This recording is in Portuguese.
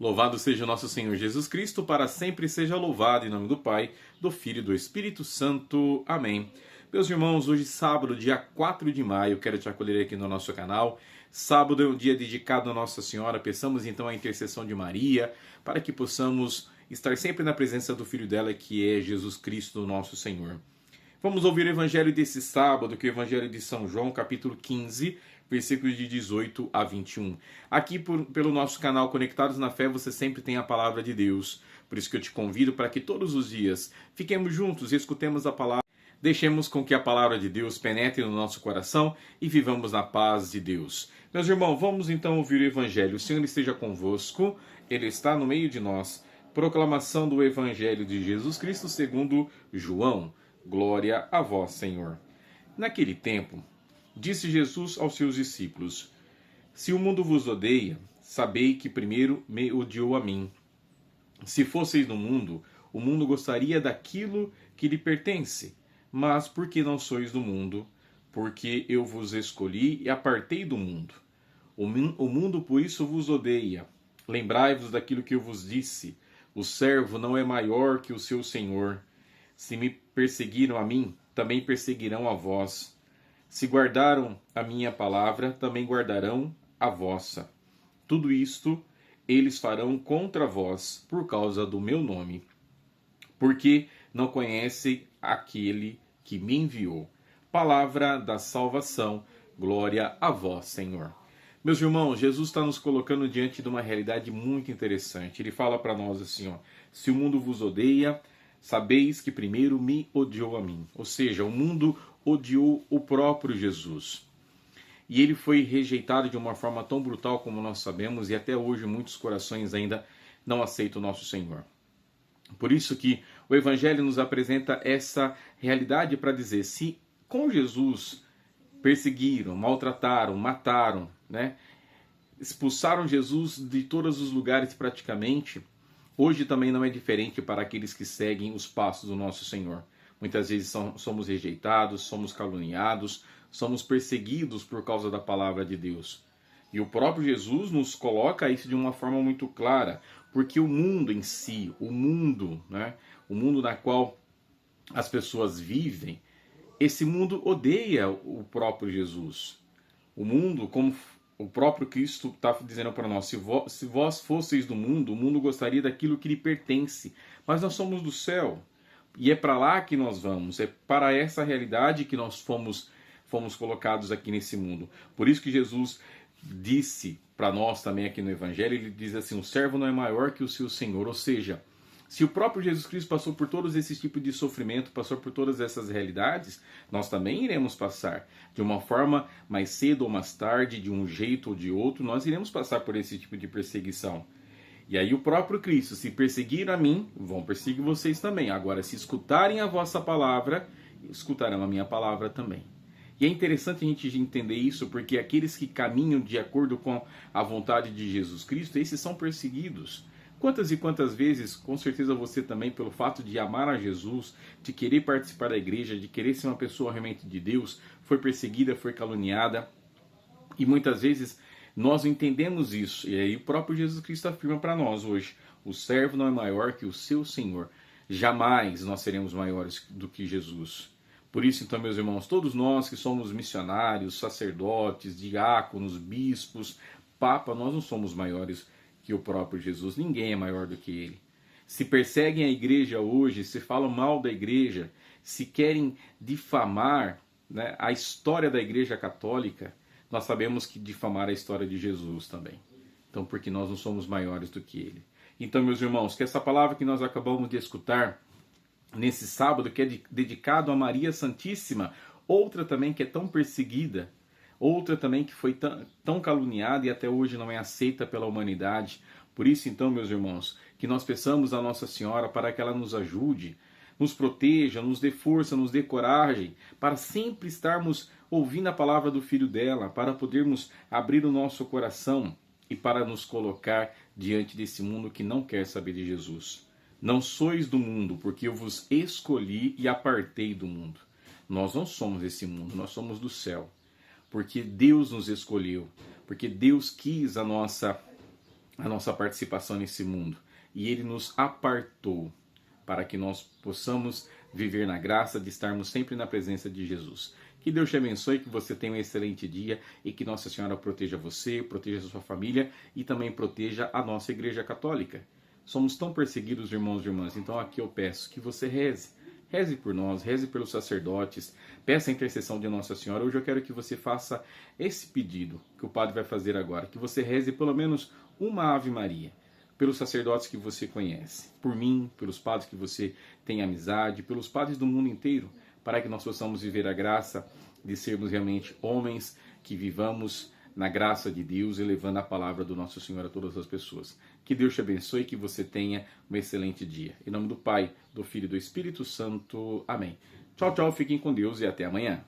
Louvado seja o nosso Senhor Jesus Cristo, para sempre seja louvado, em nome do Pai, do Filho e do Espírito Santo. Amém. Meus irmãos, hoje sábado, dia 4 de maio, quero te acolher aqui no nosso canal. Sábado é um dia dedicado a Nossa Senhora. Peçamos então a intercessão de Maria, para que possamos estar sempre na presença do Filho dela, que é Jesus Cristo, nosso Senhor. Vamos ouvir o Evangelho desse sábado, que é o Evangelho de São João, capítulo 15, versículos de 18 a 21. Aqui pelo nosso canal Conectados na Fé, você sempre tem a Palavra de Deus. Por isso que eu te convido para que todos os dias fiquemos juntos e escutemos a Palavra. Deixemos com que a Palavra de Deus penetre no nosso coração e vivamos na paz de Deus. Meus irmãos, vamos então ouvir o Evangelho. O Senhor esteja convosco, Ele está no meio de nós. Proclamação do Evangelho de Jesus Cristo segundo João. Glória a vós, Senhor. Naquele tempo, disse Jesus aos seus discípulos: Se o mundo vos odeia, sabei que primeiro me odiou a mim. Se fosseis do mundo, o mundo gostaria daquilo que lhe pertence. Mas porque não sois do mundo, porque eu vos escolhi e apartei do mundo. O mundo por isso vos odeia. Lembrai-vos daquilo que eu vos disse: o servo não é maior que o seu senhor. Se me perseguiram a mim, também perseguirão a vós. Se guardaram a minha palavra, também guardarão a vossa. Tudo isto eles farão contra vós, por causa do meu nome, porque não conhecem aquele que me enviou. Palavra da salvação, glória a vós, Senhor. Meus irmãos, Jesus está nos colocando diante de uma realidade muito interessante. Ele fala para nós assim, ó: se o mundo vos odeia, sabeis que primeiro me odiou a mim. Ou seja, o mundo odiou o próprio Jesus. E ele foi rejeitado de uma forma tão brutal como nós sabemos, e até hoje muitos corações ainda não aceitam o nosso Senhor. Por isso que o Evangelho nos apresenta essa realidade para dizer: se com Jesus perseguiram, maltrataram, mataram, expulsaram Jesus de todos os lugares praticamente, hoje também não é diferente para aqueles que seguem os passos do nosso Senhor. Muitas vezes somos rejeitados, somos caluniados, somos perseguidos por causa da palavra de Deus. E o próprio Jesus nos coloca isso de uma forma muito clara, porque o mundo em si, o mundo na qual as pessoas vivem, esse mundo odeia o próprio Jesus. O mundo, como o próprio Cristo está dizendo para nós: se vós fosseis do mundo, o mundo gostaria daquilo que lhe pertence. Mas nós somos do céu. E é para lá que nós vamos. É para essa realidade que nós fomos colocados aqui nesse mundo. Por isso que Jesus disse para nós também aqui no Evangelho, ele diz assim: o servo não é maior que o seu Senhor. Ou seja, se o próprio Jesus Cristo passou por todos esses tipos de sofrimento, passou por todas essas realidades, nós também iremos passar. De uma forma mais cedo ou mais tarde, de um jeito ou de outro, nós iremos passar por esse tipo de perseguição. E aí o próprio Cristo: se perseguiram a mim, vão perseguir vocês também. Agora, se escutarem a vossa palavra, escutarão a minha palavra também. E é interessante a gente entender isso, porque aqueles que caminham de acordo com a vontade de Jesus Cristo, esses são perseguidos. Quantas e quantas vezes, com certeza você também, pelo fato de amar a Jesus, de querer participar da igreja, de querer ser uma pessoa realmente de Deus, foi perseguida, foi caluniada. E muitas vezes nós não entendemos isso. E aí o próprio Jesus Cristo afirma para nós hoje: o servo não é maior que o seu Senhor. Jamais nós seremos maiores do que Jesus. Por isso, então, meus irmãos, todos nós que somos missionários, sacerdotes, diáconos, bispos, papa, nós não somos maiores que o próprio Jesus. Ninguém é maior do que ele. Se perseguem a igreja hoje, se falam mal da igreja, se querem difamar a história da igreja católica, nós sabemos que difamar a história de Jesus também. Então, porque nós não somos maiores do que ele. Então, meus irmãos, que essa palavra que nós acabamos de escutar nesse sábado, que é dedicado a Maria Santíssima, outra também que é tão perseguida, outra também que foi tão caluniada e até hoje não é aceita pela humanidade. Por isso, então, meus irmãos, que nós peçamos a Nossa Senhora para que ela nos ajude, nos proteja, nos dê força, nos dê coragem, para sempre estarmos ouvindo a palavra do Filho dela, para podermos abrir o nosso coração e para nos colocar diante desse mundo que não quer saber de Jesus. Não sois do mundo, porque eu vos escolhi e apartei do mundo. Nós não somos desse mundo, nós somos do céu. Porque Deus nos escolheu, porque Deus quis a nossa a nossa participação nesse mundo e Ele nos apartou para que nós possamos viver na graça de estarmos sempre na presença de Jesus. Que Deus te abençoe, que você tenha um excelente dia e que Nossa Senhora proteja você, proteja a sua família e também proteja a nossa Igreja Católica. Somos tão perseguidos, irmãos e irmãs, então aqui eu peço que você reze. Reze por nós, reze pelos sacerdotes, peça a intercessão de Nossa Senhora. Hoje eu quero que você faça esse pedido que o padre vai fazer agora, que você reze pelo menos uma Ave Maria, pelos sacerdotes que você conhece, por mim, pelos padres que você tem amizade, pelos padres do mundo inteiro, para que nós possamos viver a graça de sermos realmente homens que vivamos na graça de Deus, elevando a palavra do nosso Senhor a todas as pessoas. Que Deus te abençoe e que você tenha um excelente dia. Em nome do Pai, do Filho e do Espírito Santo. Amém. Tchau, tchau, fiquem com Deus e até amanhã.